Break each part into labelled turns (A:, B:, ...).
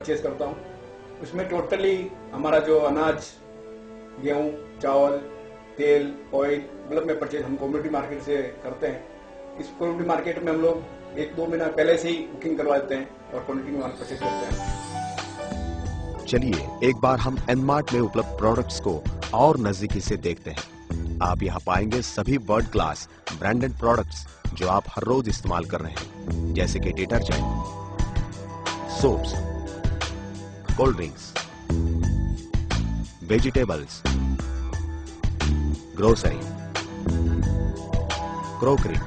A: Purchase करता हूँ। उसमें टोटली हमारा जो अनाज, गेहूं, चावल, तेल, ऑयल, मतलब मैं परचेज हम कम्युनिटी मार्केट से करते हैं। इस कम्युनिटी मार्केट में हम लोग 1-2 महीना पहले से ही बुकिंग करवा देते हैं और कम्युनिटी में परचेज करते हैं।
B: चलिए एक बार हम एनमार्ट में उपलब्ध प्रोडक्ट्स को और नजदीकी से देखते हैं। आप यहाँ पाएंगे सभी वर्ल्ड क्लास ब्रांडेड प्रोडक्ट्स जो आप हर रोज इस्तेमाल कर रहे हैं, जैसे कि detergent, soaps, cold drinks, vegetables, grocery, crockery,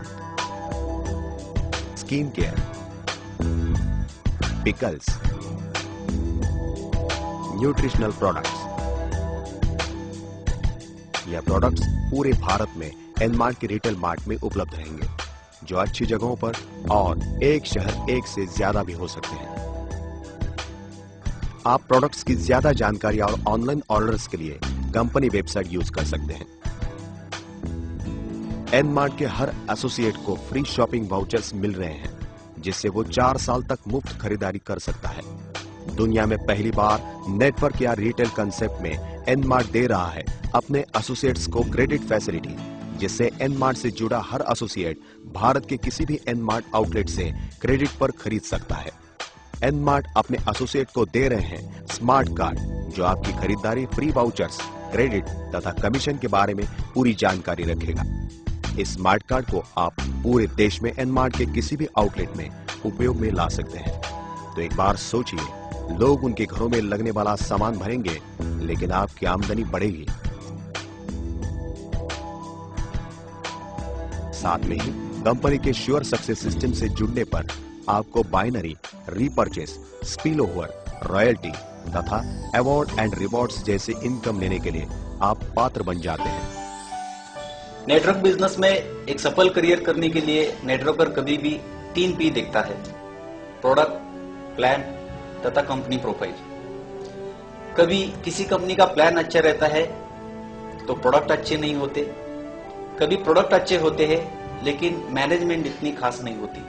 B: skin care, pickles, nutritional products. यह प्रोडक्ट्स पूरे भारत में एनमार्ट के रिटेल मार्ट में उपलब्ध रहेंगे, जो अच्छी जगहों पर और एक शहर एक से ज्यादा भी हो सकते हैं। आप प्रोडक्ट्स की ज्यादा जानकारी और ऑनलाइन ऑर्डर्स के लिए कंपनी वेबसाइट यूज कर सकते हैं। एनमार्ट के हर एसोसिएट को फ्री शॉपिंग वाउचर्स मिल रहे हैं, जिससे वो 4 साल तक मुफ्त खरीदारी कर सकता है। दुनिया में पहली बार नेटवर्क या रिटेल कंसेप्ट में एनमार्ट दे रहा है अपने एसोसिएट्स को क्रेडिट फैसिलिटी, जिससे एनमार्ट से जुड़ा हर एसोसिएट भारत के किसी भी एनमार्ट आउटलेट से क्रेडिट पर खरीद सकता है। एनमार्ट अपने एसोसिएट को दे रहे हैं स्मार्ट कार्ड, जो आपकी खरीदारी, फ्री वाउचर्स, क्रेडिट तथा कमीशन के बारे में पूरी जानकारी रखेगा। इस स्मार्ट कार्ड को आप पूरे देश में एनमार्ट के किसी भी आउटलेट में उपयोग में ला सकते हैं। तो एक बार सोचिए, लोग उनके घरों में लगने वाला सामान भरेंगे, लेकिन आपकी आमदनी बढ़ेगी। साथ में ही कंपनी के श्योर सक्सेस सिस्टम से जुड़ने पर आपको बाइनरी, रीपरचेस, स्पिल ओवर, रॉयल्टी तथा अवार्ड एंड रिवॉर्ड्स जैसे इनकम लेने के लिए आप पात्र बन जाते हैं।
C: नेटवर्क बिजनेस में एक सफल करियर करने के लिए नेटवर्कर कभी भी 3 P देखता है: प्रोडक्ट, प्लान तथा कंपनी प्रोफाइल। कभी किसी कंपनी का प्लान अच्छा रहता है तो प्रोडक्ट अच्छे नहीं होते, कभी प्रोडक्ट अच्छे होते हैं लेकिन मैनेजमेंट इतनी खास नहीं होती।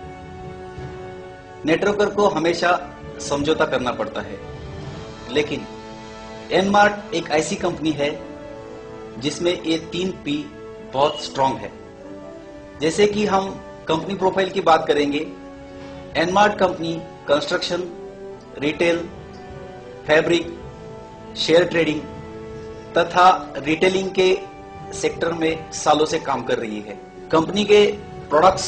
C: नेटवर्कर को हमेशा समझौता करना पड़ता है, लेकिन एनमार्ट एक ऐसी कंपनी है जिसमें ये 3 P बहुत स्ट्रांग है। जैसे कि हम कंपनी प्रोफाइल की बात करेंगे, एनमार्ट company construction, retail, fabric, share trading तथा रिटेलिंग के सेक्टर में सालों से काम कर रही है। कंपनी के प्रोडक्ट्स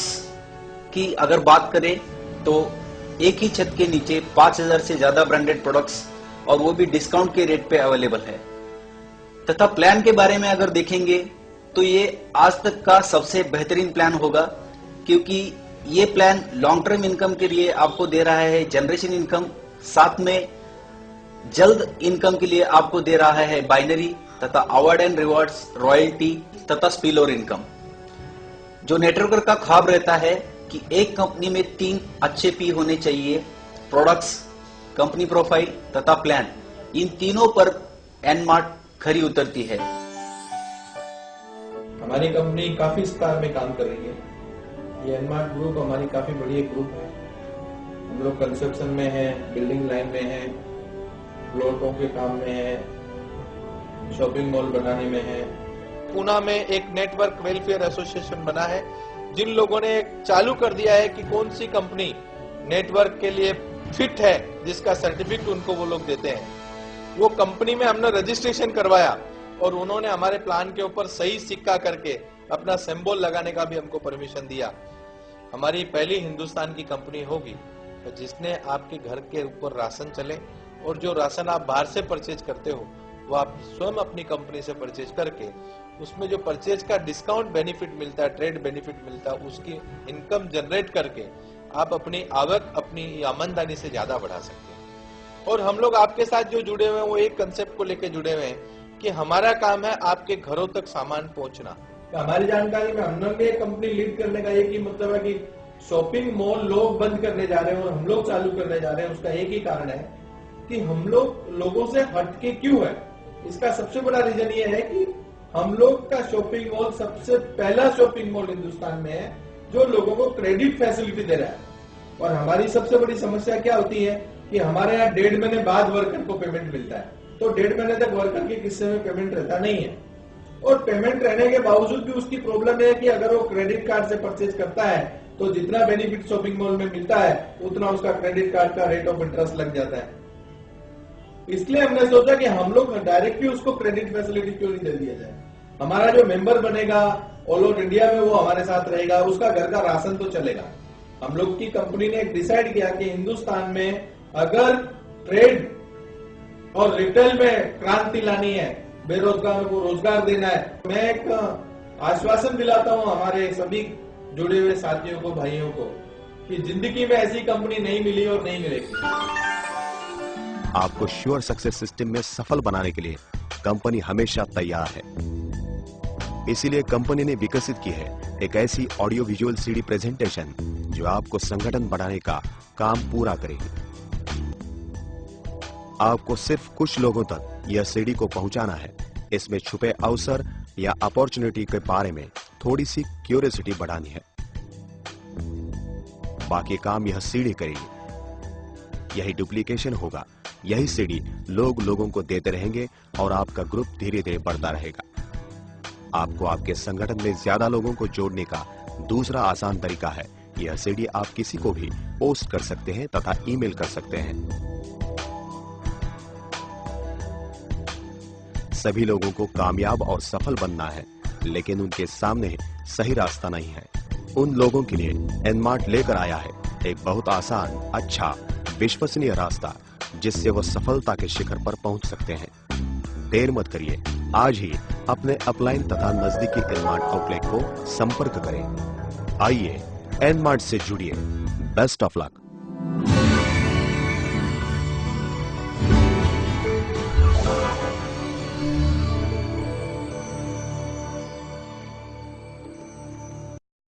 C: की अगर बात करें तो एक ही छत के नीचे 5000 से ज्यादा ब्रांडेड प्रोडक्ट्स, और वो भी डिस्काउंट के रेट पे अवेलेबल है। तथा प्लान के बारे में अगर देखेंगे तो ये आज तक का सबसे बेहतरीन प्लान होगा, क्योंकि ये प्लान लॉन्ग टर्म इनकम के लिए आपको दे रहा है जनरेशन इनकम, साथ में जल्द इनकम के लिए आपको दे रहा है बाइनरी तथा अवार्ड एंड रिवॉर्ड्स, रॉयल्टी तथा स्पिल ओवर इनकम। जो नेटवर्कर का ख्वाब रहता है कि एक कंपनी में 3 अच्छे P होने चाहिए: प्रोडक्ट्स, कंपनी प्रोफाइल तथा प्लान। इन तीनों पर एनमार्ट खरी उतरती है।
D: हमारी कंपनी काफी स्तर में काम कर रही है। ये एनमार्ट ग्रुप हमारी काफी बड़ी एक ग्रुप है। हम लोग कंस्ट्रक्शन में है, बिल्डिंग लाइन में है, प्लॉटों के काम में है, शॉपिंग मॉल बनाने में है।
E: पूना में एक नेटवर्क वेलफेयर एसोसिएशन बना है, जिन लोगों ने चालू कर दिया है कि कौन सी कंपनी नेटवर्क के लिए फिट है, जिसका सर्टिफिकेट उनको वो लोग देते हैं। वो कंपनी में हमने रजिस्ट्रेशन करवाया और उन्होंने हमारे प्लान के ऊपर सही सिक्का करके अपना सिंबल लगाने का भी हमको परमिशन दिया। हमारी पहली हिंदुस्तान की कंपनी होगी जिसने आपके घर के ऊपर राशन चले, और जो राशन आप बाहर से परचेज करते हो वो आप स्वयं अपनी कंपनी से परचेज करके उसमें जो परचेज का डिस्काउंट बेनिफिट मिलता है, ट्रेड बेनिफिट मिलता है, उसकी इनकम जनरेट करके आप अपनी आवक, अपनी आमदनी से ज्यादा बढ़ा सकते हैं। और हम लोग आपके साथ जो जुड़े हुए हैं वो एक कंसेप्ट को लेकर जुड़े हुए हैं कि हमारा काम है आपके घरों तक सामान पहुंचना।
D: हमारी जानकारी में हमने कंपनी लीड करने का एक ही मतलब है कि शॉपिंग मॉल लोग बंद करने जा रहे हैं और हम लोग चालू करने जा रहे हैं। उसका एक ही कारण है कि हम लोग लोगों से हटके क्यों है। इसका सबसे बड़ा रीजन ये है कि हम लोग का शॉपिंग मॉल सबसे पहला शॉपिंग मॉल हिंदुस्तान में है जो लोगों को क्रेडिट फैसिलिटी दे रहा है। और हमारी सबसे बड़ी समस्या क्या होती है कि हमारे यहाँ 1.5 महीने बाद वर्कर को पेमेंट मिलता है, तो 1.5 महीने तक वर्कर के किस्से में पेमेंट रहता नहीं है। और पेमेंट रहने के बावजूद भी उसकी प्रॉब्लम है कि अगर वो क्रेडिट कार्ड से परचेज करता है तो जितना बेनिफिट शॉपिंग मॉल में मिलता है उतना उसका क्रेडिट कार्ड का रेट ऑफ इंटरेस्ट लग जाता है। इसलिए हमने सोचा कि हम लोग डायरेक्टली उसको क्रेडिट फैसिलिटी क्यों नहीं दे दिया जाए। हमारा जो मेंबर बनेगा ऑल ओवर इंडिया में वो हमारे साथ रहेगा, उसका घर का राशन तो चलेगा। हम लोग की कंपनी ने डिसाइड किया कि हिंदुस्तान में अगर ट्रेड और रिटेल में क्रांति लानी है, बेरोजगार को रोजगार देना है, मैं एक आश्वासन दिलाता हूं हमारे सभी जुड़े हुए साथियों को, भाइयों को, कि जिंदगी में ऐसी कंपनी नहीं मिली और नहीं मिलेगी।
B: आपको श्योर सक्सेस सिस्टम में सफल बनाने के लिए कंपनी हमेशा तैयार है। इसीलिए कंपनी ने विकसित की है एक ऐसी ऑडियो विजुअल सीडी प्रेजेंटेशन जो आपको संगठन बढ़ाने का काम पूरा करेगी। आपको सिर्फ कुछ लोगों तक यह सीडी को पहुंचाना है। इसमें छुपे अवसर या अपॉर्चुनिटी के बारे में थोड़ी सी क्यूरियोसिटी बढ़ानी है। बाकी काम यह सीडी करेगी। यही डुप्लीकेशन होगा। यही सीडी लोगों को देते रहेंगे और आपका ग्रुप धीरे धीरे बढ़ता रहेगा। आपको आपके संगठन में ज्यादा लोगों को जोड़ने का दूसरा आसान तरीका है, यह सीडी आप किसी को भी पोस्ट कर सकते हैं तथा ईमेल कर सकते हैं। सभी लोगों को कामयाब और सफल बनना है, लेकिन उनके सामने सही रास्ता नहीं है। उन लोगों के लिए एनमार्ट लेकर आया है एक बहुत आसान, अच्छा, विश्वसनीय रास्ता जिससे वो सफलता के शिखर पर पहुंच सकते हैं। देर मत करिए, आज ही अपने अपलाइन तथा नजदीकी एनमार्ट आउटलेट को संपर्क करें। आइए एनमार्ट से जुड़िए। Best of luck.